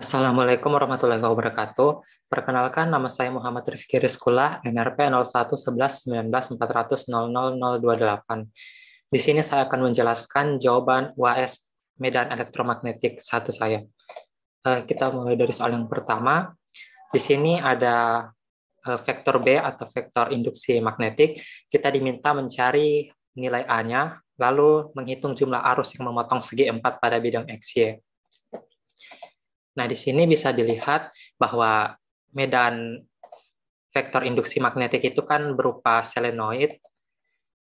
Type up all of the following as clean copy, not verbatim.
Assalamualaikum warahmatullahi wabarakatuh. Perkenalkan, nama saya Muhammad Rifki Rizkullah, NRP 011119000028. Di sini saya akan menjelaskan jawaban UAS Medan Elektromagnetik satu saya. Kita mulai dari soal yang pertama. Di sini ada vektor B atau vektor induksi magnetik. Kita diminta mencari nilai A-nya, lalu menghitung jumlah arus yang memotong segi 4 pada bidang XY. Nah, di sini bisa dilihat bahwa medan vektor induksi magnetik itu kan berupa solenoid.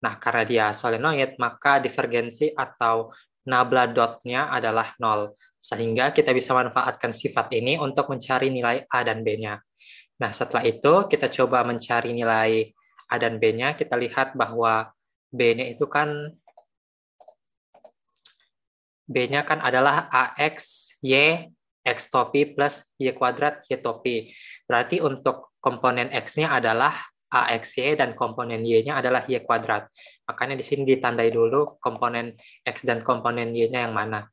Nah, karena dia solenoid, maka divergensi atau nabla dotnya adalah 0. Sehingga kita bisa manfaatkan sifat ini untuk mencari nilai A dan B-nya. Nah, setelah itu kita coba mencari nilai A dan B-nya. Kita lihat bahwa B-nya itu kan B-nya kan adalah AX, Y, X topi plus Y kuadrat Y topi. Berarti untuk komponen X-nya adalah AXY dan komponen Y-nya adalah Y kuadrat. Makanya di sini ditandai dulu komponen X dan komponen Y-nya yang mana.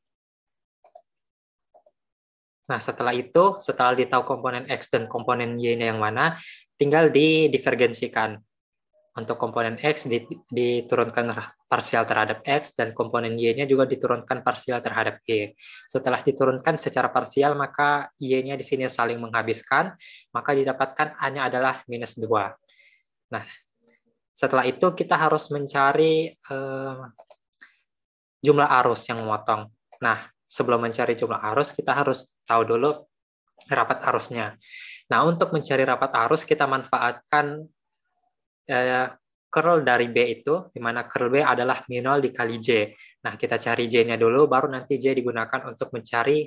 Nah, setelah itu, setelah ditahu komponen X dan komponen Y-nya yang mana, tinggal didivergensikan. Untuk komponen X diturunkan parsial terhadap X, dan komponen Y-nya juga diturunkan parsial terhadap Y. Setelah diturunkan secara parsial, maka Y-nya di sini saling menghabiskan, maka didapatkan A-nya adalah minus 2. Nah, setelah itu kita harus mencari jumlah arus yang memotong. Nah, sebelum mencari jumlah arus, kita harus tahu dulu rapat arusnya. Nah, untuk mencari rapat arus, kita manfaatkan curl dari B itu, di mana curl B adalah mu0 dikali J. Nah, kita cari J-nya dulu, baru nanti J digunakan untuk mencari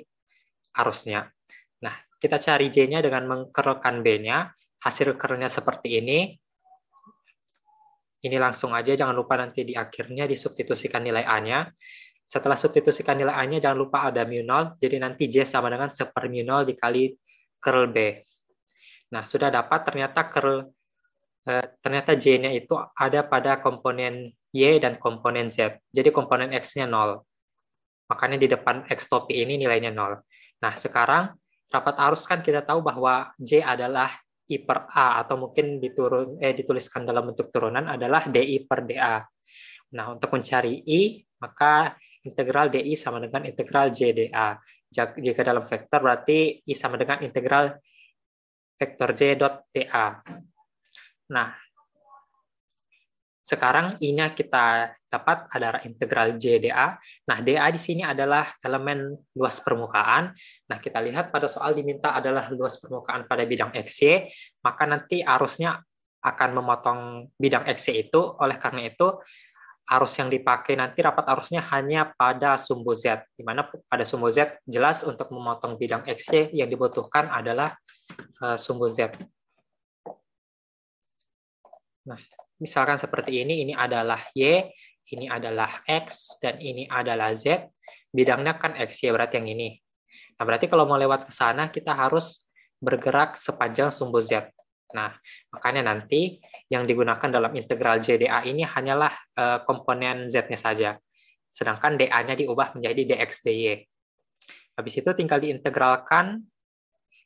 arusnya. Nah, kita cari J-nya dengan mengcurlkan B-nya. Hasil curlnya seperti ini. Ini langsung aja, jangan lupa nanti di akhirnya disubstitusikan nilai A-nya. Setelah substitusikan nilai A-nya, jangan lupa ada mu0, jadi nanti J sama dengan 1/mu0 dikali curl B. Nah, sudah dapat ternyata J-nya itu ada pada komponen Y dan komponen Z. Jadi komponen X-nya 0. Makanya di depan X topi ini nilainya 0. Nah, sekarang rapat arus kan kita tahu bahwa J adalah I per A, atau mungkin dituliskan dalam bentuk turunan adalah DI per DA. Nah, untuk mencari I, maka integral DI sama dengan integral JDA. Jika dalam vektor berarti I sama dengan integral vektor J dot DA. Nah, sekarang I-nya kita dapat adalah integral JDA. Nah, DA di sini adalah elemen luas permukaan. Nah, kita lihat pada soal diminta adalah luas permukaan pada bidang XY, maka nanti arusnya akan memotong bidang XY itu. Oleh karena itu, arus yang dipakai nanti rapat arusnya hanya pada sumbu Z, di mana pada sumbu Z jelas untuk memotong bidang XY yang dibutuhkan adalah sumbu Z. Nah, misalkan seperti ini adalah Y, ini adalah X, dan ini adalah Z. Bidangnya kan X, Y, berarti yang ini. Nah, berarti kalau mau lewat ke sana, kita harus bergerak sepanjang sumbu Z. Nah, makanya nanti yang digunakan dalam integral JDA ini hanyalah komponen Z-nya saja. Sedangkan DA-nya diubah menjadi DX DY. Habis itu tinggal diintegralkan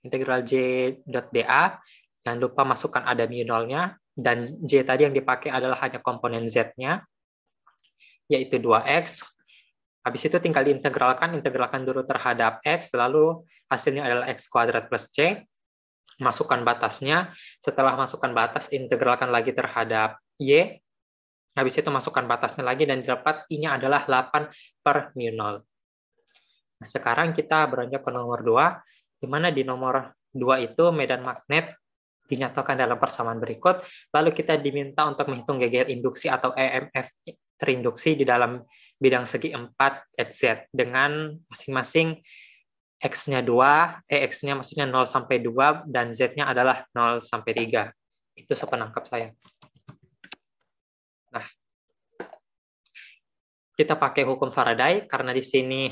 integral J dot DA. Jangan lupa masukkan ada mu0-nya. Dan J tadi yang dipakai adalah hanya komponen Z-nya, yaitu 2X. Habis itu tinggal diintegralkan dulu terhadap X, lalu hasilnya adalah X kuadrat plus C. Masukkan batasnya. Setelah masukkan batas, integralkan lagi terhadap Y. Habis itu masukkan batasnya lagi, dan dapat I-nya adalah 8/mu0. Nah, sekarang kita beranjak ke nomor 2, di mana di nomor 2 itu medan magnet dinyatakan dalam persamaan berikut, lalu kita diminta untuk menghitung GGL induksi atau EMF terinduksi di dalam bidang segi 4 XZ dengan masing-masing X-nya 2, X-nya maksudnya 0 sampai 2, dan Z-nya adalah 0 sampai 3. Itu sepenangkap saya. Nah, kita pakai hukum Faraday, karena di sini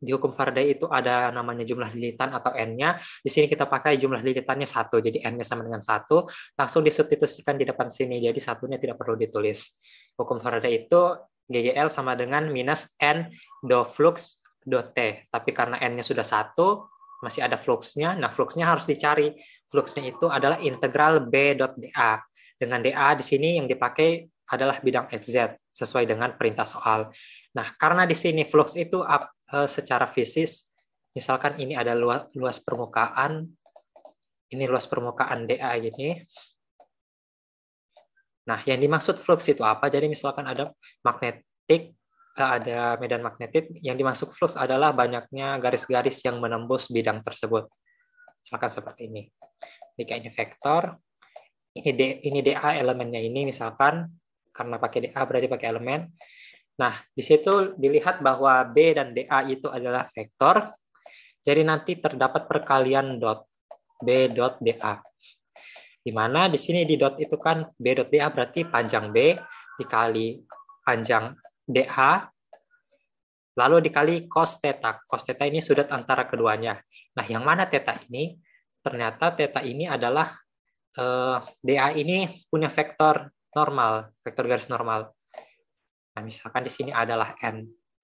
di hukum Faraday itu ada namanya jumlah lilitan atau N-nya. Di sini kita pakai jumlah lilitannya 1, jadi N-nya sama dengan 1. Langsung disubstitusikan di depan sini, jadi satunya tidak perlu ditulis. Hukum Faraday itu GGL sama dengan minus N do flux do T. Tapi karena N-nya sudah 1, masih ada fluxnya. Nah, fluxnya harus dicari. Fluxnya itu adalah integral B.dA. Dengan dA di sini yang dipakai adalah bidang XZ sesuai dengan perintah soal. Nah, karena di sini flux itu secara fisis, misalkan ini ada luas permukaan, ini luas permukaan dA ini. Nah, yang dimaksud flux itu apa? Jadi misalkan ada magnetik, ada medan magnetik, yang dimaksud flux adalah banyaknya garis-garis yang menembus bidang tersebut. Misalkan seperti ini. Jika ini vektor, ini dA elemennya ini misalkan, karena pakai dA berarti pakai elemen. Nah, di situ dilihat bahwa B dan dA itu adalah vektor. Jadi nanti terdapat perkalian dot B dot dA. Di mana di sini di dot itu kan B dot dA berarti panjang B dikali panjang dH lalu dikali cos theta. Cos theta ini sudut antara keduanya. Nah, yang mana theta ini? Ternyata theta ini adalah dA ini punya vektor normal, vektor garis normal. Nah, misalkan di sini adalah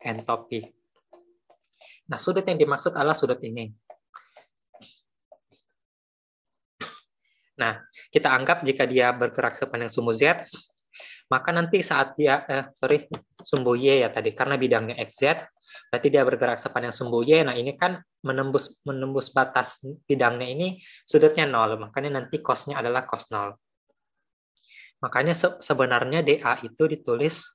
entropi. Nah, sudut yang dimaksud adalah sudut ini. Nah, kita anggap jika dia bergerak sepanjang sumbu Z, maka nanti saat dia, sumbu Y ya tadi, karena bidangnya XZ, berarti dia bergerak sepanjang sumbu Y. Nah, ini kan menembus batas bidangnya ini, sudutnya 0. Makanya nanti cos-nya adalah cos 0. Makanya sebenarnya dA itu ditulis,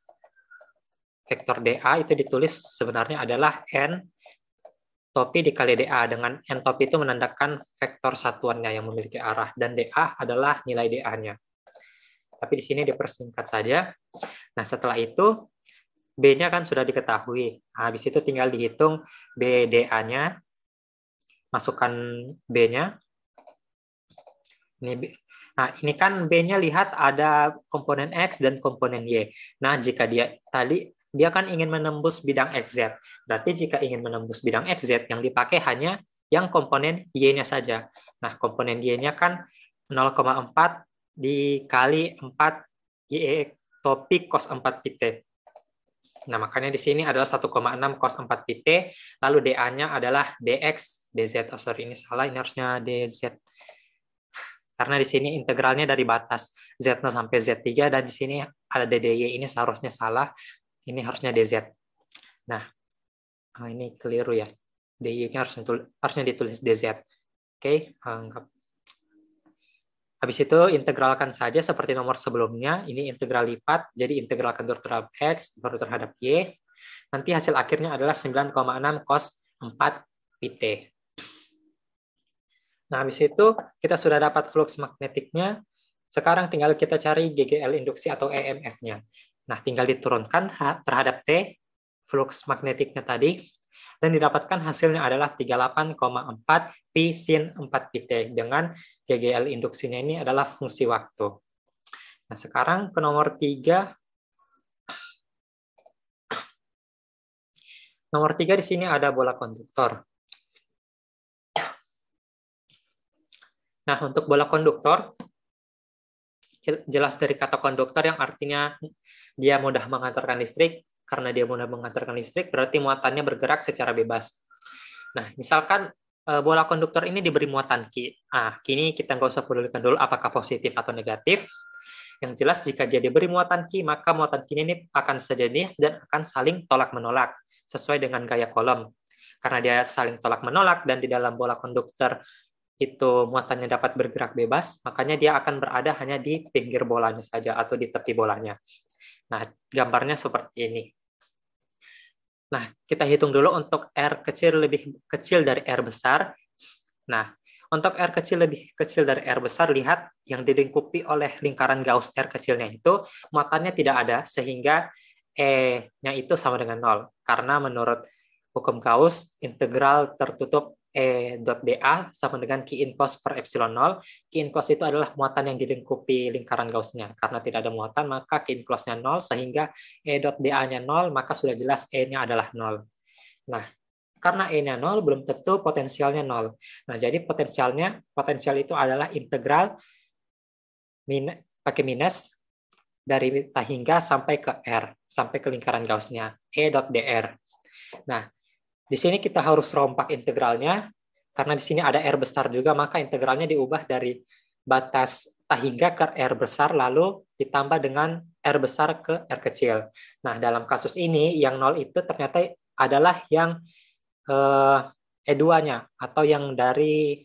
vektor dA itu ditulis sebenarnya adalah entropi dikali dA. Dengan entropi itu menandakan vektor satuannya yang memiliki arah, dan dA adalah nilai dA-nya. Tapi di sini dipersingkat saja. Nah, setelah itu B-nya kan sudah diketahui. Nah, habis itu tinggal dihitung BDA-nya. Masukkan B-nya. Nah, ini kan B-nya lihat ada komponen X dan komponen Y. Nah, jika dia kan ingin menembus bidang XZ. Berarti jika ingin menembus bidang XZ, yang dipakai hanya yang komponen Y-nya saja. Nah, komponen Y-nya kan 0,4 dikali 4 Y topik cos 4 pt. Nah, makanya di sini adalah 1,6 cos 4 pt, lalu dA-nya adalah dx, dz. Oh, sorry, ini salah, ini harusnya dz. Karena di sini integralnya dari batas Z0 sampai Z3, dan di sini ada dy, ini seharusnya salah, ini harusnya dz. Nah, ini keliru ya. dy-nya harusnya ditulis dz. Oke, anggap. Habis itu integralkan saja seperti nomor sebelumnya. Ini integral lipat, jadi integralkan terhadap X baru terhadap Y. Nanti hasil akhirnya adalah 9,6 cos 4 pt. Nah, habis itu kita sudah dapat flux magnetiknya. Sekarang tinggal kita cari GGL induksi atau EMF-nya. Nah, tinggal diturunkan terhadap T, flux magnetiknya tadi, dan didapatkan hasilnya adalah 38,4 pi sin 4 pt, dengan GGL induksinya ini adalah fungsi waktu. Nah, sekarang ke nomor 3. Nomor 3 di sini ada bola konduktor. Nah, untuk bola konduktor, jelas dari kata konduktor yang artinya dia mudah mengantarkan listrik. Karena dia mudah mengantarkan listrik, berarti muatannya bergerak secara bebas. Nah, misalkan bola konduktor ini diberi muatan Q. Kini kita nggak usah pedulikan dulu apakah positif atau negatif. Yang jelas jika dia diberi muatan Q, maka muatan Q ini akan sejenis dan akan saling tolak-menolak sesuai dengan gaya Coulomb. Karena dia saling tolak-menolak dan di dalam bola konduktor itu muatannya dapat bergerak bebas, makanya dia akan berada hanya di pinggir bolanya saja atau di tepi bolanya. Nah, gambarnya seperti ini. Nah, kita hitung dulu untuk R kecil lebih kecil dari R besar. Nah, untuk R kecil lebih kecil dari R besar, lihat yang dilingkupi oleh lingkaran Gauss R kecilnya itu muatannya tidak ada, sehingga E-nya itu sama dengan 0. Karena menurut hukum Gauss, integral tertutup E dot dA sama dengan Q in cos per epsilon 0. Q in cos itu adalah muatan yang dilingkupi lingkaran Gauss-nya. Karena tidak ada muatan, maka Q in cos-nya 0, sehingga E dot dA-nya 0, maka sudah jelas E-nya adalah 0. Nah, karena E-nya 0, belum tentu potensialnya 0. Nah, jadi potensial itu adalah integral pakai minus dari hingga sampai ke R, sampai ke lingkaran Gauss-nya, E dot dr. Nah, di sini kita harus rompak integralnya. karena di sini ada R besar juga, maka integralnya diubah dari batas tahingga ke R besar, lalu ditambah dengan R besar ke R kecil. Nah, dalam kasus ini, yang 0 itu ternyata adalah yang E2-nya, atau yang dari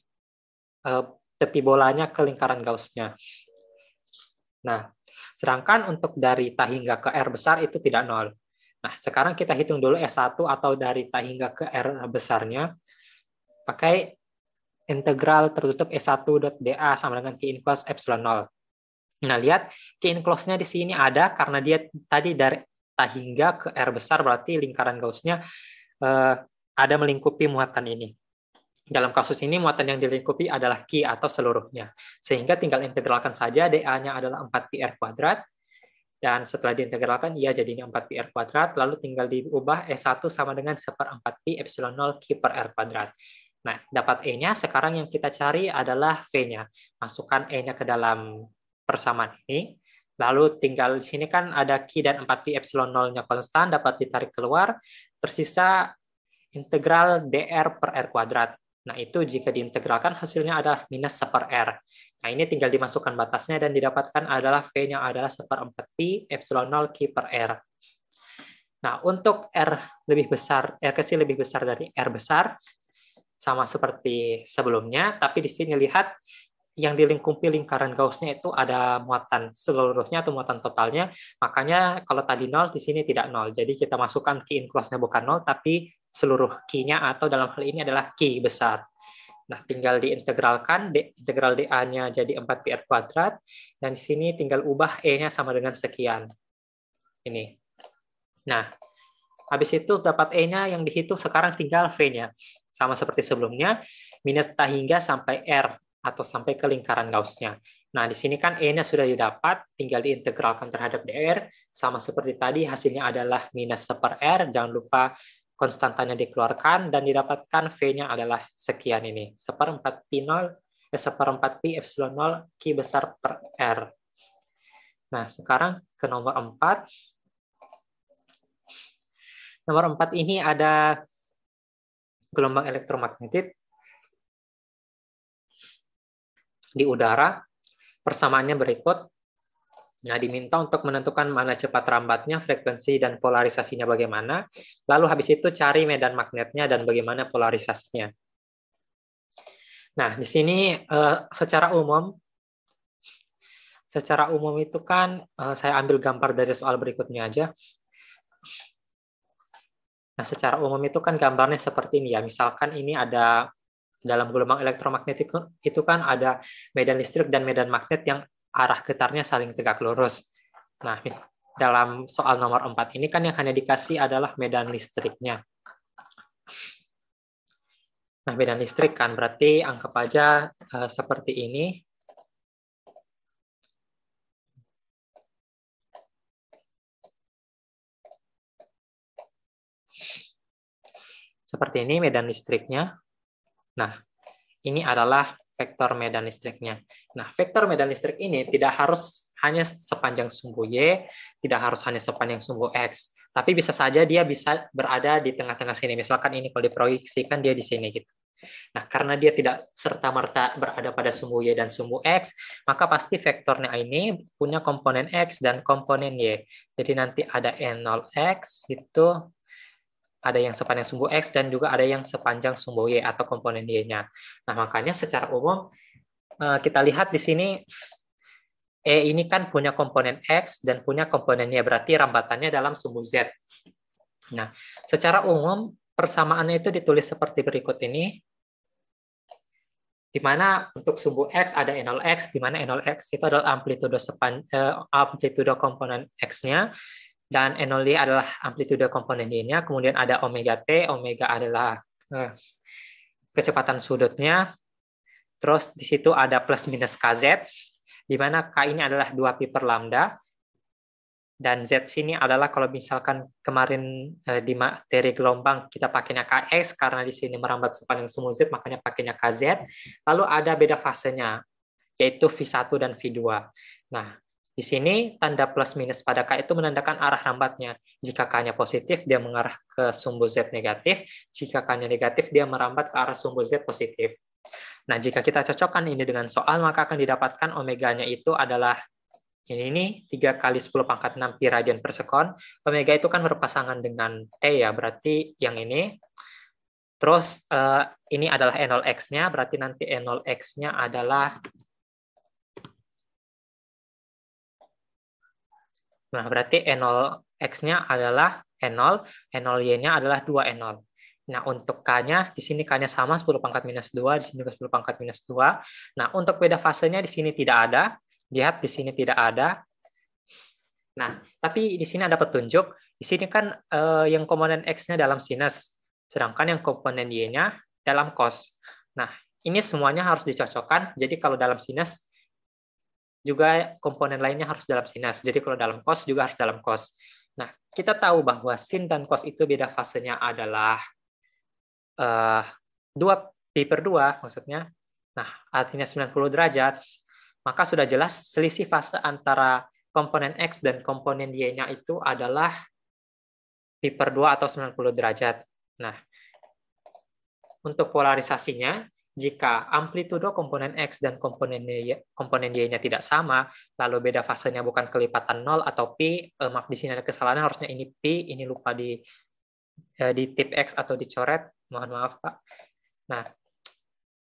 tepi bolanya ke lingkaran Gauss-nya. Nah, sedangkan untuk dari tahingga ke R besar itu tidak 0. Nah, sekarang kita hitung dulu S1 atau dari tahingga ke R besarnya, pakai integral tertutup S1 dA sama dengan Q cos epsilon 0. Nah, lihat Q close-nya di sini ada karena dia tadi dari tahingga ke R besar, berarti lingkaran Gauss-nya ada melingkupi muatan ini. Dalam kasus ini, muatan yang dilingkupi adalah Q atau seluruhnya. Sehingga tinggal integralkan saja, dA-nya adalah 4πr kuadrat, dan setelah diintegralkan, ia jadinya 4πr kuadrat, lalu tinggal diubah S1 sama dengan 1/4π epsilon 0 Q per R kuadrat. Nah, dapat E-nya, sekarang yang kita cari adalah V-nya. Masukkan E-nya ke dalam persamaan ini, lalu tinggal di sini kan ada Q dan 4π epsilon 0-nya konstan, dapat ditarik keluar, tersisa integral dr per R kuadrat. Nah, itu jika diintegralkan hasilnya adalah minus 1/R. Nah, ini tinggal dimasukkan batasnya dan didapatkan adalah V-nya adalah 1/4π epsilon 0 Q per R. Nah, untuk R lebih besar, R kecil lebih besar dari R besar, sama seperti sebelumnya, tapi di sini lihat yang dilingkupi lingkaran Gauss-nya itu ada muatan seluruhnya atau muatan totalnya, makanya kalau tadi 0, di sini tidak 0. Jadi kita masukkan Q close-nya bukan 0, tapi seluruh Q-nya atau dalam hal ini adalah Q besar. Nah, tinggal diintegralkan, integral dA-nya jadi 4πr kuadrat, dan di sini tinggal ubah E-nya sama dengan sekian. Ini. Nah, habis itu dapat E-nya yang dihitung, sekarang tinggal V-nya. Sama seperti sebelumnya, minus tahingga sampai R, atau sampai ke lingkaran Gauss-nya. Nah, di sini kan E-nya sudah didapat, tinggal diintegralkan terhadap dr, sama seperti tadi, hasilnya adalah minus 1/R, jangan lupa konstantanya dikeluarkan, dan didapatkan V-nya adalah sekian ini, 1/4π epsilon 0 Q besar per R. Nah, sekarang ke nomor 4. Nomor 4 ini ada gelombang elektromagnetik di udara. Persamaannya berikut. Nah, diminta untuk menentukan mana cepat rambatnya, frekuensi dan polarisasinya bagaimana. Lalu habis itu cari medan magnetnya dan bagaimana polarisasinya. Nah, di sini secara umum itu kan saya ambil gambar dari soal berikutnya aja. Nah, secara umum itu kan gambarnya seperti ini ya. Misalkan ini ada dalam gelombang elektromagnetik itu kan ada medan listrik dan medan magnet yang arah getarnya saling tegak lurus. Nah, dalam soal nomor 4 ini kan yang hanya dikasih adalah medan listriknya. Nah, medan listrik kan berarti anggap aja seperti ini. Seperti ini medan listriknya. Nah, ini adalah vektor medan listriknya. Nah, vektor medan listrik ini tidak harus hanya sepanjang sumbu Y, tidak harus hanya sepanjang sumbu X, tapi bisa saja dia bisa berada di tengah-tengah sini. Misalkan ini kalau diproyeksikan dia di sini gitu. Nah, karena dia tidak serta-merta berada pada sumbu Y dan sumbu X, maka pasti vektornya ini punya komponen X dan komponen Y. Jadi nanti ada N0X gitu, ada yang sepanjang sumbu X dan juga ada yang sepanjang sumbu Y atau komponen Y-nya. Nah, makanya secara umum kita lihat di sini E ini kan punya komponen X dan punya komponen Y, berarti rambatannya dalam sumbu Z. Nah, secara umum persamaannya itu ditulis seperti berikut ini, di mana untuk sumbu X ada N0X, di mana N0X itu adalah amplitudo komponen X-nya, dan N0Y adalah amplitudo komponen Y-nya, kemudian ada omega T, omega adalah kecepatan sudutnya, terus di situ ada plus minus KZ, di mana K ini adalah 2pi per lambda, dan Z sini adalah kalau misalkan kemarin di materi gelombang kita pakainya Kx, karena di sini merambat sepanjang sumbu Z, makanya pakainya Kz, lalu ada beda fasenya, yaitu V1 dan V2. Nah, di Di sini tanda plus minus pada K itu menandakan arah rambatnya. Jika K-nya positif, dia mengarah ke sumbu Z negatif. Jika K-nya negatif, dia merambat ke arah sumbu Z positif. Nah, jika kita cocokkan ini dengan soal, maka akan didapatkan omeganya itu adalah ini nih 3 kali 10 pangkat 6 pi radian per sekon. Omega itu kan berpasangan dengan T ya, berarti yang ini. Terus ini adalah E0X-nya, berarti nanti E0X-nya adalah Nah, berarti E0X-nya adalah E0, E0Y-nya adalah 2E0. Nah, untuk K-nya, di sini K-nya sama, 10 pangkat minus 2, di sini juga 10 pangkat minus 2. Nah, untuk beda fasenya di sini tidak ada. Lihat, di sini tidak ada. Nah, tapi di sini ada petunjuk. Di sini kan yang komponen X-nya dalam sinus, sedangkan yang komponen Y-nya dalam cos. Nah, ini semuanya harus dicocokkan. Jadi kalau dalam sinus, juga komponen lainnya harus dalam sinus. Jadi kalau dalam cos juga harus dalam cos. Nah, kita tahu bahwa sin dan cos itu beda fasenya adalah 2pi/2 maksudnya. Nah, artinya 90 derajat. Maka sudah jelas selisih fase antara komponen X dan komponen Y-nya itu adalah pi/2 atau 90 derajat. Nah, untuk polarisasinya, jika amplitudo komponen X dan komponen Y-nya tidak sama, lalu beda fasenya bukan kelipatan 0 atau pi, maaf di sini ada kesalahan, harusnya ini pi, ini lupa di tip X atau dicoret, mohon maaf Pak. Nah,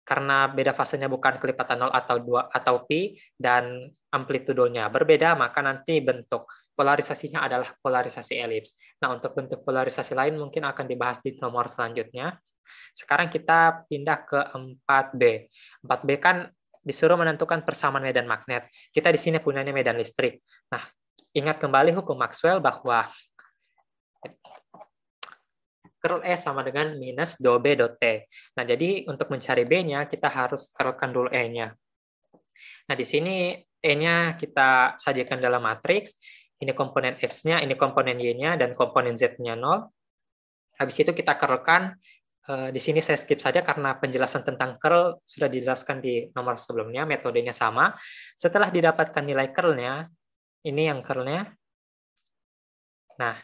karena beda fasenya bukan kelipatan 0 atau 2 atau pi dan amplitudonya berbeda, maka nanti bentuk polarisasinya adalah polarisasi elips. Nah, untuk bentuk polarisasi lain mungkin akan dibahas di nomor selanjutnya. Sekarang kita pindah ke 4B. 4B kan disuruh menentukan persamaan medan magnet. Kita di sini punya medan listrik. Nah, ingat kembali hukum Maxwell bahwa curl E sama dengan minus do B dot T. Nah, jadi untuk mencari B-nya, kita harus curlkan dulu E-nya. Nah, di sini E-nya kita sajikan dalam matriks. Ini komponen X-nya, ini komponen Y-nya, dan komponen Z-nya 0. Habis itu kita curlkan. Di sini saya skip saja karena penjelasan tentang curl sudah dijelaskan di nomor sebelumnya, metodenya sama. Setelah didapatkan nilai curlnya, ini yang curlnya. Nah,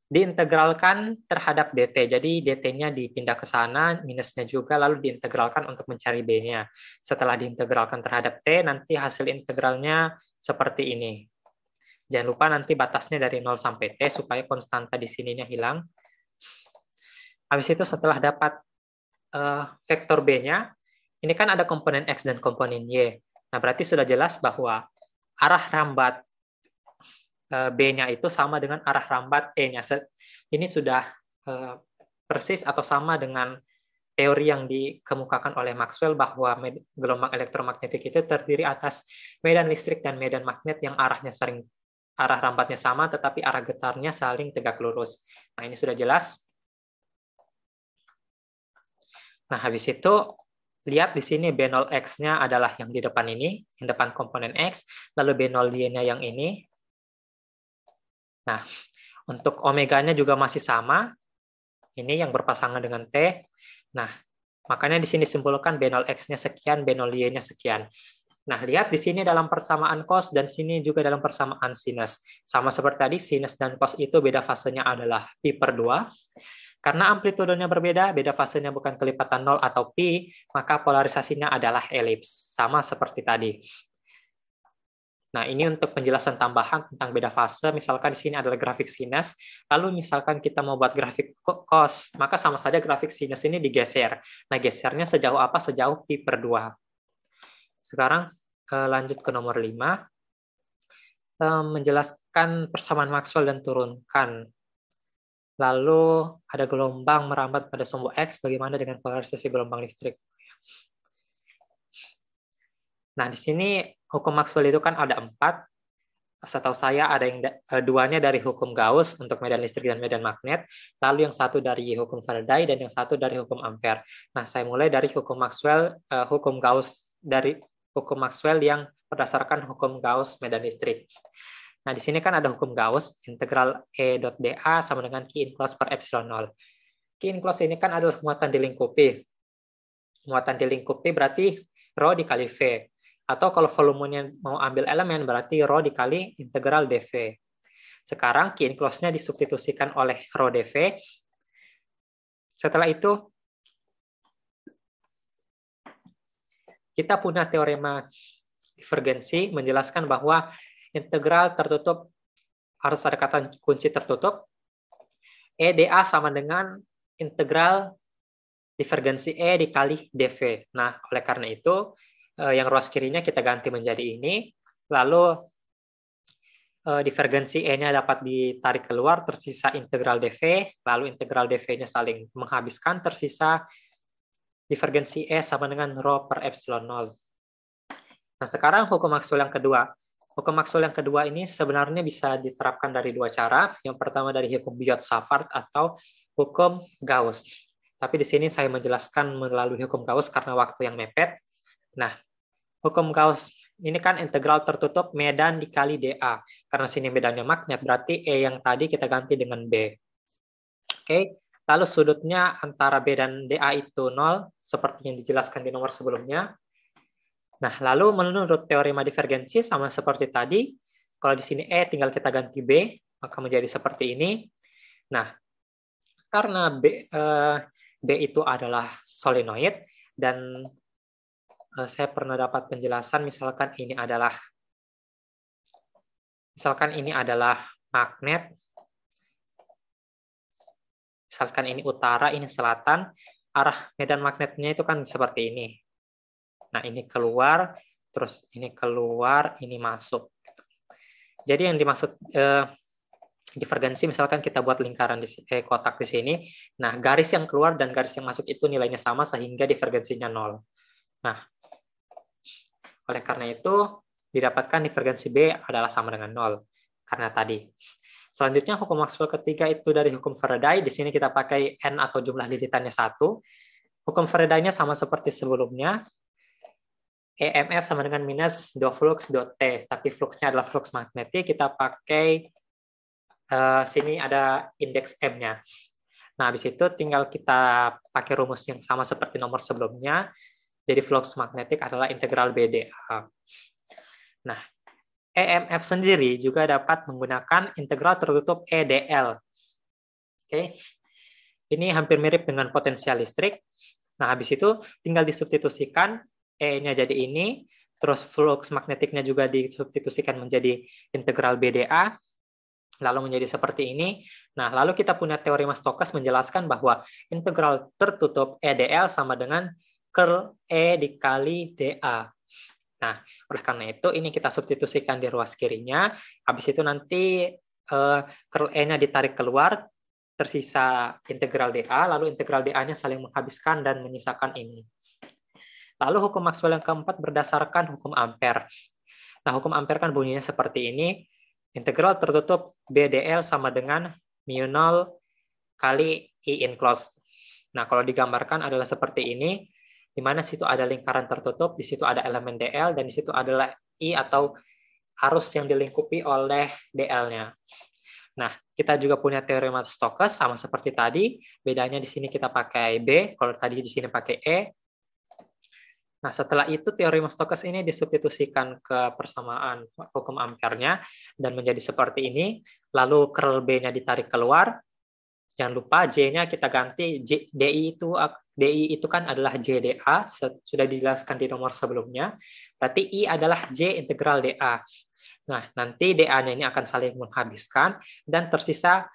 diintegralkan terhadap dt. Jadi dt-nya dipindah ke sana, minusnya juga, lalu diintegralkan untuk mencari b-nya. Setelah diintegralkan terhadap t, nanti hasil integralnya seperti ini. Jangan lupa nanti batasnya dari 0 sampai t supaya konstanta di sininya hilang. Habis itu setelah dapat vektor b-nya, ini kan ada komponen x dan komponen y. Nah, berarti sudah jelas bahwa arah rambat B-nya itu sama dengan arah rambat E-nya. Ini sudah persis atau sama dengan teori yang dikemukakan oleh Maxwell bahwa gelombang elektromagnetik itu terdiri atas medan listrik dan medan magnet yang arah rambatnya sama, tetapi arah getarnya saling tegak lurus. Nah, ini sudah jelas. Nah, habis itu lihat di sini B0X-nya adalah yang di depan ini, yang depan komponen X, lalu B0Y-nya yang ini. Nah, untuk omeganya juga masih sama. Ini yang berpasangan dengan T. Nah, makanya di sini simpulkan B0X-nya sekian, B0Y-nya sekian. Nah, lihat di sini dalam persamaan cos dan sini juga dalam persamaan sinus. Sama seperti tadi, sinus dan cos itu beda fasenya adalah pi/2. Karena amplitudenya berbeda, beda fasenya bukan kelipatan 0 atau pi, maka polarisasinya adalah elips. Sama seperti tadi. Nah, ini untuk penjelasan tambahan tentang beda fase. Misalkan di sini adalah grafik sinus, lalu misalkan kita mau buat grafik cos, maka sama saja grafik sinus ini digeser. Nah, gesernya sejauh apa? Sejauh pi/2. Sekarang lanjut ke nomor 5. Menjelaskan persamaan Maxwell dan turunkan. Lalu ada gelombang merambat pada sumbu X, bagaimana dengan polarisasi gelombang listrik? Nah, di sini hukum Maxwell itu kan ada 4. Setahu saya ada yang 2-nya dari hukum Gauss untuk medan listrik dan medan magnet, lalu yang 1 dari hukum Faraday dan yang 1 dari hukum Ampere. Nah, saya mulai dari hukum Maxwell, hukum Gauss dari hukum Maxwell yang berdasarkan hukum Gauss medan listrik. Nah, di sini kan ada hukum Gauss, integral E.dA sama dengan Q enclosed per epsilon 0. Q enclosed ini kan adalah muatan dilingkupi. Muatan dilingkupi berarti rho dikali V. Atau kalau volumenya mau ambil elemen, berarti rho dikali integral dV. Sekarang key enclosed-nya disubstitusikan oleh rho dV. Setelah itu, kita punya teorema divergensi menjelaskan bahwa integral tertutup harus ada kata kunci tertutup. EdA sama dengan integral divergensi E dikali dV. Nah, oleh karena itu, yang ruas kirinya kita ganti menjadi ini. Lalu, divergensi E-nya dapat ditarik keluar, tersisa integral dV. Lalu integral dV-nya saling menghabiskan, tersisa divergensi E sama dengan rho per epsilon 0. Nah, sekarang hukum Maxwell yang kedua. Hukum Maxwell yang kedua ini sebenarnya bisa diterapkan dari dua cara. Yang pertama dari hukum Biot-Savart atau hukum Gauss. Tapi di sini saya menjelaskan melalui hukum Gauss karena waktu yang mepet. Nah, hukum Gauss ini kan integral tertutup medan dikali dA. Karena sini medannya magnet, berarti E yang tadi kita ganti dengan B. Oke, lalu sudutnya antara B dan dA itu 0, seperti yang dijelaskan di nomor sebelumnya. Nah, lalu menurut teorema divergensi sama seperti tadi, kalau di sini E tinggal kita ganti B, maka menjadi seperti ini. Nah, karena B itu adalah solenoid, dan saya pernah dapat penjelasan, misalkan ini adalah magnet, misalkan ini utara, ini selatan, arah medan magnetnya itu kan seperti ini. Nah, ini keluar, terus ini keluar, ini masuk. Jadi yang dimaksud divergensi, misalkan kita buat lingkaran di kotak di sini. Nah, garis yang keluar dan garis yang masuk itu nilainya sama sehingga divergensinya 0. Nah, oleh karena itu didapatkan divergensi B adalah sama dengan 0 karena tadi. Selanjutnya hukum Maxwell ketiga itu dari hukum Faraday. Di sini kita pakai N atau jumlah lilitannya 1. Hukum Faraday-nya sama seperti sebelumnya. EMF sama dengan minus dot flux dot T, tapi fluxnya adalah flux magnetik. Kita pakai sini ada indeks M-nya. Nah, habis itu tinggal kita pakai rumus yang sama seperti nomor sebelumnya. Jadi flux magnetik adalah integral BdA. Nah, EMF sendiri juga dapat menggunakan integral tertutup EdL. Oke. Ini hampir mirip dengan potensial listrik. Nah, habis itu tinggal disubstitusikan, E-nya jadi ini, terus flux magnetiknya juga disubstitusikan menjadi integral BdA, lalu menjadi seperti ini. Nah, lalu kita punya teorema Stokes menjelaskan bahwa integral tertutup EdL sama dengan curl E dikali dA. Nah, oleh karena itu ini kita substitusikan di ruas kirinya. Habis itu nanti curl E-nya ditarik keluar, tersisa integral dA, lalu integral dA-nya saling menghabiskan dan menyisakan ini. Lalu hukum Maxwell yang keempat berdasarkan hukum Ampere. Nah, hukum Ampere kan bunyinya seperti ini. Integral tertutup BdL sama dengan mu0 kali I enclosed. Nah, kalau digambarkan adalah seperti ini, di mana situ ada lingkaran tertutup, di situ ada elemen dl, dan di situ adalah I atau arus yang dilingkupi oleh dl-nya. Nah, kita juga punya teorema Stokes sama seperti tadi. Bedanya di sini kita pakai B, kalau tadi di sini pakai E. Nah, setelah itu teorema Stokes ini disubstitusikan ke persamaan hukum Ampere-nya dan menjadi seperti ini. Lalu curl B-nya ditarik keluar. Jangan lupa J-nya kita ganti DI itu kan adalah JdA, sudah dijelaskan di nomor sebelumnya. Berarti I adalah J integral dA. Nah, nanti dA-nya ini akan saling menghabiskan dan tersisa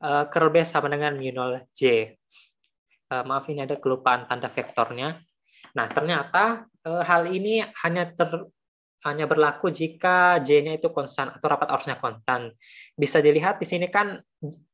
curl B sama dengan mu0 J. Maaf, ini ada kelupaan tanda vektornya. Nah, ternyata hal ini hanya berlaku jika J-nya itu konstan atau rapat arusnya konstan. Bisa dilihat di sini kan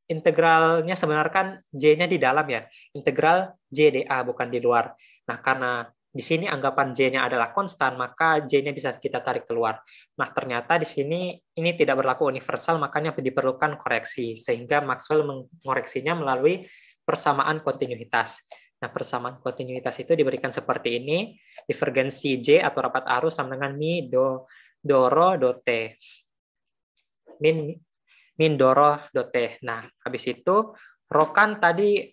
integralnya sebenarnya kan J-nya di dalam ya. Integral JdA bukan di luar. Nah, karena di sini anggapan J-nya adalah konstan, maka J-nya bisa kita tarik keluar. Nah, ternyata di sini ini tidak berlaku universal, makanya diperlukan koreksi. Sehingga Maxwell mengoreksinya melalui persamaan kontinuitas. Nah, persamaan kontinuitas itu diberikan seperti ini. Divergensi J atau rapat arus sama dengan mi do rho do T. Min do rho do T. Nah, habis itu rho kan tadi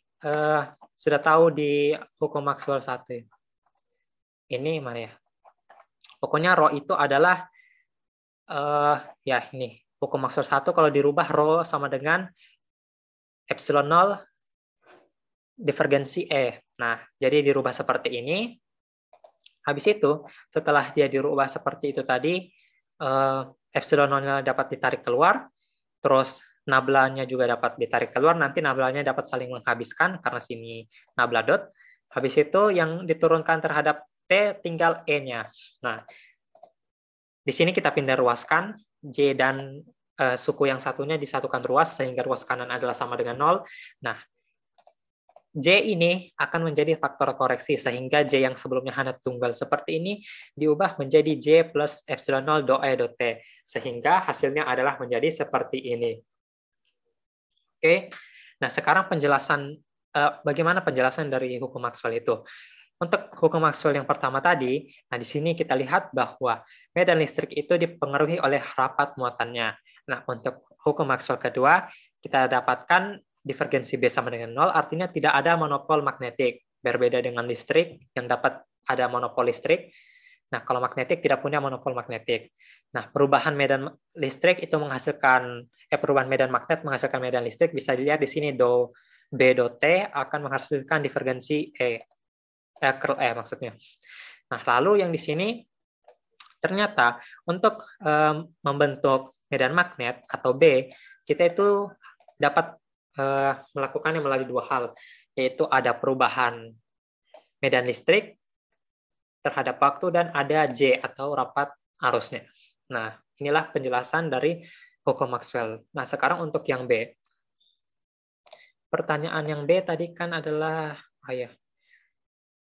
sudah tahu di hukum Maxwell 1. Ini mana ya? Pokoknya rho itu adalah ya ini hukum Maxwell 1 kalau dirubah rho sama dengan epsilon 0 divergensi E. Nah, jadi dirubah seperti ini. Habis itu, setelah dia dirubah seperti itu tadi, epsilon 0-nya dapat ditarik keluar, terus nablanya juga dapat ditarik keluar, nanti nablanya dapat saling menghabiskan karena sini nabla dot. Habis itu yang diturunkan terhadap T tinggal E-nya. Nah, di sini kita pindah ruaskan, J dan suku yang satunya disatukan ruas, sehingga ruas kanan adalah sama dengan 0. Nah, J ini akan menjadi faktor koreksi, sehingga J yang sebelumnya hanya tunggal seperti ini diubah menjadi J plus epsilon 0 do E do T, sehingga hasilnya adalah menjadi seperti ini. Oke, nah sekarang penjelasan bagaimana penjelasan dari hukum Maxwell itu. Untuk hukum Maxwell yang pertama tadi, nah di sini kita lihat bahwa medan listrik itu dipengaruhi oleh rapat muatannya. Nah, untuk hukum Maxwell kedua, kita dapatkan divergensi B sama dengan 0, artinya tidak ada monopol magnetik. Berbeda dengan listrik yang dapat ada monopol listrik. Nah, kalau magnetik tidak punya monopol magnetik. Nah, perubahan medan listrik itu menghasilkan, perubahan medan magnet menghasilkan medan listrik, bisa dilihat di sini do B do T akan menghasilkan divergensi curl E maksudnya. Nah, lalu yang di sini ternyata untuk membentuk medan magnet atau B, kita itu dapat melakukannya melalui dua hal, yaitu ada perubahan medan listrik terhadap waktu dan ada J atau rapat arusnya. Nah, inilah penjelasan dari hukum Maxwell. Nah, sekarang untuk yang B. Pertanyaan yang B tadi kan adalah,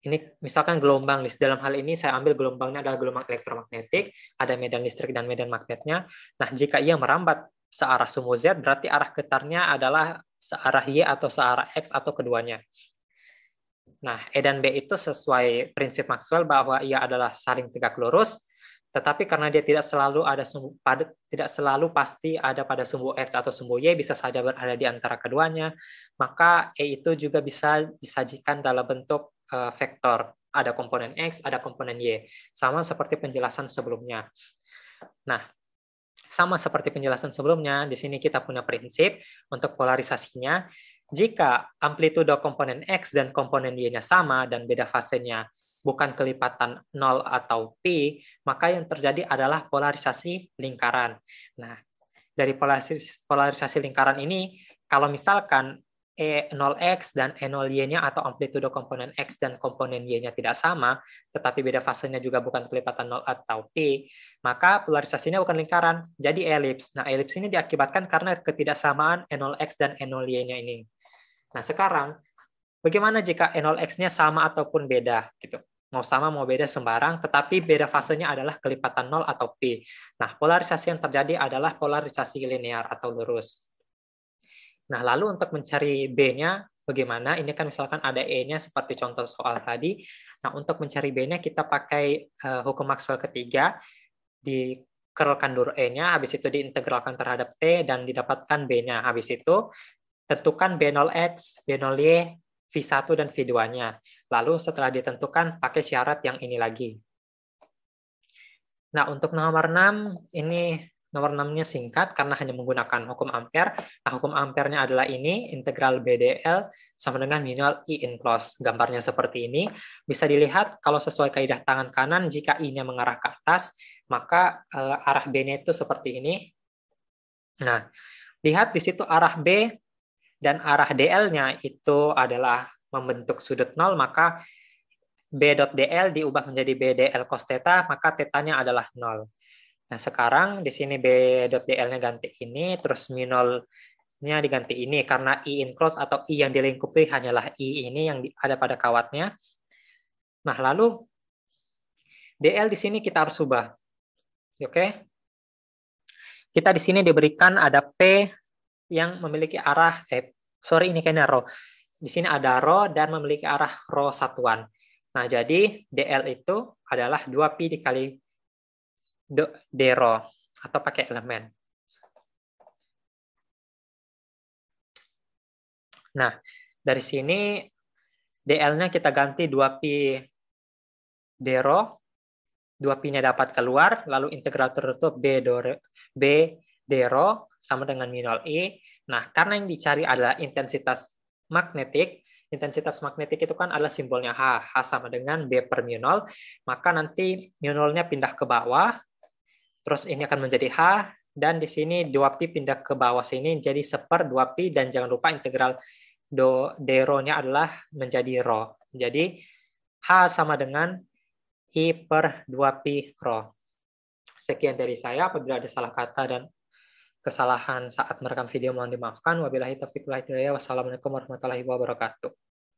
ini misalkan gelombang listrik. Dalam hal ini saya ambil gelombangnya adalah gelombang elektromagnetik, ada medan listrik dan medan magnetnya. Nah, jika ia merambat searah sumbu Z, berarti arah getarnya adalah searah Y atau searah X atau keduanya. Nah, E dan B itu sesuai prinsip Maxwell bahwa ia adalah saling tegak lurus, tetapi karena dia tidak selalu pasti ada pada sumbu X atau sumbu Y, bisa saja berada di antara keduanya, maka E itu juga bisa disajikan dalam bentuk vektor. Ada komponen X, ada komponen Y. Sama seperti penjelasan sebelumnya. Nah, sama seperti penjelasan sebelumnya, di sini kita punya prinsip untuk polarisasinya. Jika amplitudo komponen X dan komponen Y-nya sama dan beda fasenya bukan kelipatan 0 atau pi, maka yang terjadi adalah polarisasi lingkaran. Nah, dari polarisasi lingkaran ini, kalau misalkan E0X dan E0Y-nya atau amplitudo komponen X dan komponen Y-nya tidak sama, tetapi beda fasenya juga bukan kelipatan 0 atau pi, maka polarisasinya bukan lingkaran, jadi elips. Nah, elips ini diakibatkan karena ketidaksamaan E0X dan E0Y-nya ini. Nah, sekarang, bagaimana jika E0X-nya sama ataupun beda? Gitu. Mau sama, mau beda sembarang, tetapi beda fasenya adalah kelipatan 0 atau pi. Nah, polarisasi yang terjadi adalah polarisasi linear atau lurus. Nah, lalu untuk mencari B-nya, bagaimana? Ini kan misalkan ada E-nya seperti contoh soal tadi. Nah, untuk mencari B-nya kita pakai hukum Maxwell ketiga, dikerlkan dulu E-nya, habis itu diintegralkan terhadap T, dan didapatkan B-nya. Habis itu, tentukan B0X, B0Y, V1 dan V2-nya. Lalu setelah ditentukan, pakai syarat yang ini lagi. Nah, untuk nomor 6, ini nomor 6-nya singkat karena hanya menggunakan hukum ampere. Nah, hukum ampernya adalah ini, integral BDL sama dengan minimal I enclosed. Gambarnya seperti ini. Bisa dilihat kalau sesuai kaidah tangan kanan, jika I-nya mengarah ke atas, maka arah B-nya itu seperti ini. Nah, lihat di situ arah B dan arah DL-nya itu adalah membentuk sudut 0, maka B.dl diubah menjadi BDL cos theta, maka theta-nya adalah 0. Nah, sekarang di sini B.dl-nya ganti ini, terus minolnya diganti ini, karena I enclosed atau I yang dilingkupi hanyalah I ini yang ada pada kawatnya. Nah, lalu DL di sini kita harus ubah. Oke? Kita di sini diberikan ada P yang memiliki arah, ini kayaknya rho. Di sini ada rho dan memiliki arah rho satuan. Nah, jadi DL itu adalah 2pi dikali d rho atau pakai elemen. Nah, dari sini DL-nya kita ganti 2pi d rho 2pi-nya dapat keluar, lalu integral tertutup B d rho sama dengan mu nol I. Nah, karena yang dicari adalah intensitas magnetik itu kan adalah simbolnya H. H sama dengan B per mu nol. Maka nanti mu nolnya pindah ke bawah, terus ini akan menjadi H, dan di sini 2pi pindah ke bawah sini jadi 1/2pi, dan jangan lupa integral d rho-nya adalah menjadi rho. Jadi H sama dengan I per 2pi rho. Sekian dari saya. Apabila ada salah kata dan kesalahan saat merekam video mohon dimaafkan. Wabillahi taufiq wal hidayah. Wassalamualaikum warahmatullahi wabarakatuh.